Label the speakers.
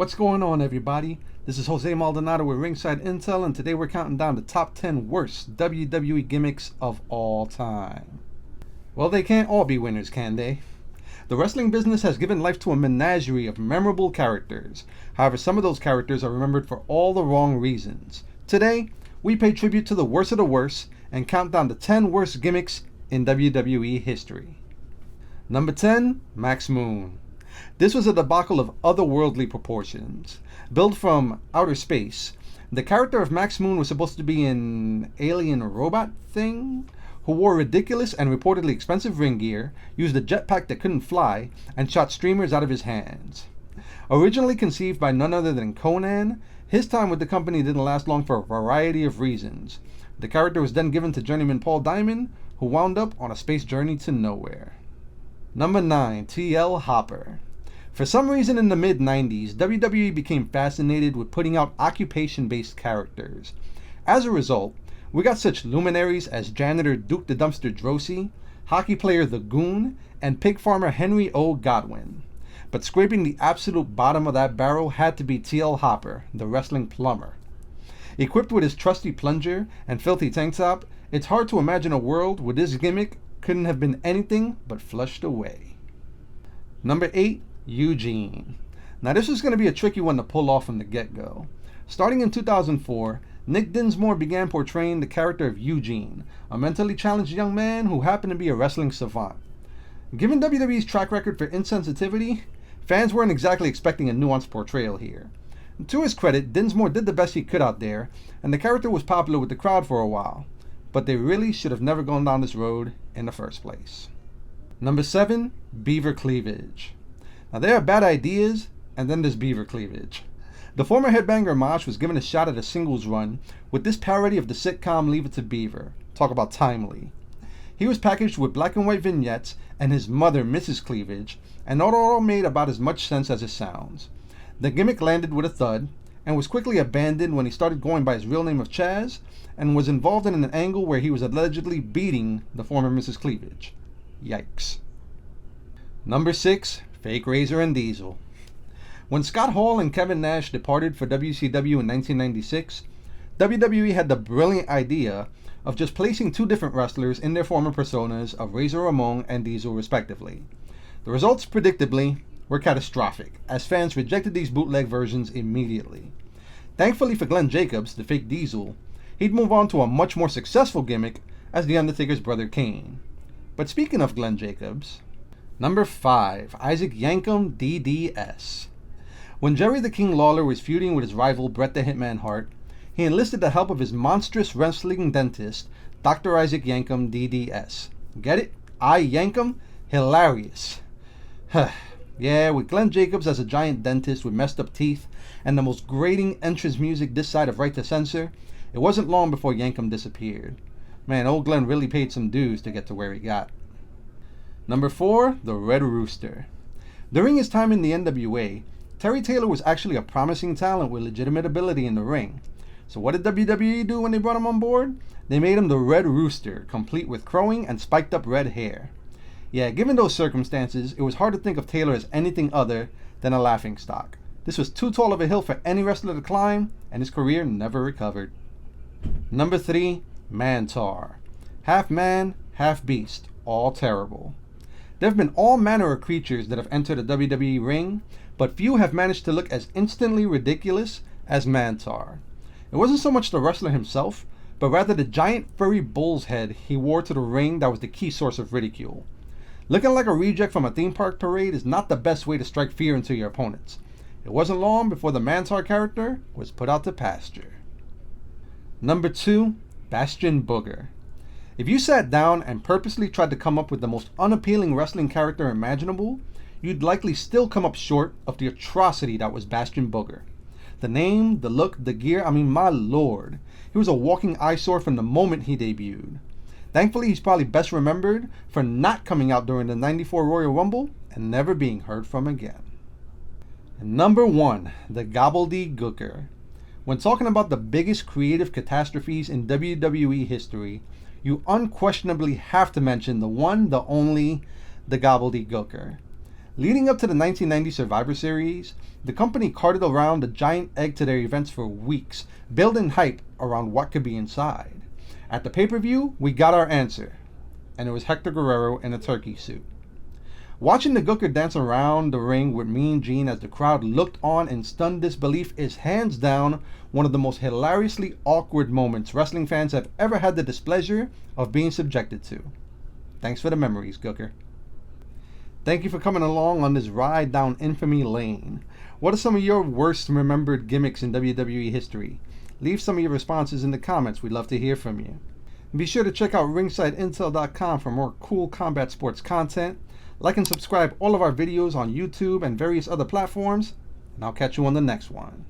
Speaker 1: What's going on, everybody? This is Jose Maldonado with Ringside Intel, and today we're counting down the top 10 worst WWE gimmicks of all time. Well, they can't all be winners, can they? The wrestling business has given life to a menagerie of memorable characters. However, some of those characters are remembered for all the wrong reasons. Today, we pay tribute to the worst of the worst and count down the 10 worst gimmicks in WWE history. Number 10, Max Moon. This was a debacle of otherworldly proportions. Built from outer space, the character of Max Moon was supposed to be an alien robot thing who wore ridiculous and reportedly expensive ring gear, used a jetpack that couldn't fly, and shot streamers out of his hands. Originally conceived by none other than Conan, his time with the company didn't last long for a variety of reasons. The character was then given to journeyman Paul Diamond, who wound up on a space journey to nowhere. Number 9, T.L. Hopper. For some reason in the mid-90s, WWE became fascinated with putting out occupation-based characters. As a result, we got such luminaries as janitor Duke the Dumpster Drosy, hockey player The Goon, and pig farmer Henry O. Godwin. But scraping the absolute bottom of that barrel had to be T.L. Hopper, the wrestling plumber. Equipped with his trusty plunger and filthy tank top, it's hard to imagine a world where this gimmick couldn't have been anything but flushed away. Number 8, Eugene. Now this was going to be a tricky one to pull off from the get-go. Starting in 2004, Nick Dinsmore began portraying the character of Eugene, a mentally challenged young man who happened to be a wrestling savant. Given WWE's track record for insensitivity, fans weren't exactly expecting a nuanced portrayal here. To his credit, Dinsmore did the best he could out there, and the character was popular with the crowd for a while, but they really should have never gone down this road in the first place. Number 7, Beaver Cleavage. Now there are bad ideas, and then there's Beaver Cleavage. The former headbanger Mosh was given a shot at a singles run with this parody of the sitcom Leave It to Beaver. Talk about timely. He was packaged with black and white vignettes and his mother, Mrs. Cleavage, and it all made about as much sense as it sounds. The gimmick landed with a thud, and was quickly abandoned when he started going by his real name of Chaz, and was involved in an angle where he was allegedly beating the former Mrs. Cleavage. Yikes. Number 6, Fake Razor and Diesel. When Scott Hall and Kevin Nash departed for WCW in 1996, WWE had the brilliant idea of just placing two different wrestlers in their former personas of Razor Ramon and Diesel respectively. The results, predictably, were catastrophic, as fans rejected these bootleg versions immediately. Thankfully for Glenn Jacobs, the fake Diesel, he'd move on to a much more successful gimmick as The Undertaker's brother Kane. But speaking of Glenn Jacobs, Number 5, Isaac Yankem DDS. When Jerry the King Lawler was feuding with his rival Bret the Hitman Hart, he enlisted the help of his monstrous wrestling dentist, Dr. Isaac Yankem DDS. Get it? I Yankem? Hilarious. Yeah, with Glenn Jacobs as a giant dentist with messed up teeth and the most grating entrance music this side of Right to Censor, it wasn't long before Yankem disappeared. Man, old Glenn really paid some dues to get to where he got. Number 4, the Red Rooster. During his time in the NWA, Terry Taylor was actually a promising talent with legitimate ability in the ring. So what did WWE do when they brought him on board? They made him the Red Rooster, complete with crowing and spiked up red hair. Yeah, given those circumstances, it was hard to think of Taylor as anything other than a laughingstock. This was too tall of a hill for any wrestler to climb, and his career never recovered. Number 3, Mantar. Half man, half beast, all terrible. There have been all manner of creatures that have entered a WWE ring, but few have managed to look as instantly ridiculous as Mantar. It wasn't so much the wrestler himself, but rather the giant furry bull's head he wore to the ring that was the key source of ridicule. Looking like a reject from a theme park parade is not the best way to strike fear into your opponents. It wasn't long before the Mantar character was put out to pasture. Number 2, Bastion Booger. If you sat down and purposely tried to come up with the most unappealing wrestling character imaginable, you'd likely still come up short of the atrocity that was Bastion Booger. The name, the look, the gear, my lord. He was a walking eyesore from the moment he debuted. Thankfully, he's probably best remembered for not coming out during the '94 Royal Rumble and never being heard from again. And number 1, the Gobbledygooker. When talking about the biggest creative catastrophes in WWE history, you unquestionably have to mention the one, the only, the Gobbledygooker. Leading up to the 1990 Survivor Series, the company carted around a giant egg to their events for weeks, building hype around what could be inside. At the pay-per-view, we got our answer, and it was Hector Guerrero in a turkey suit. Watching the Gooker dance around the ring with Mean Gene as the crowd looked on in stunned disbelief is hands down one of the most hilariously awkward moments wrestling fans have ever had the displeasure of being subjected to. Thanks for the memories, Gooker. Thank you for coming along on this ride down infamy lane. What are some of your worst remembered gimmicks in WWE history? Leave some of your responses in the comments. We'd love to hear from you. And be sure to check out ringsideintel.com for more cool combat sports content. Like and subscribe all of our videos on YouTube and various other platforms, and I'll catch you on the next one.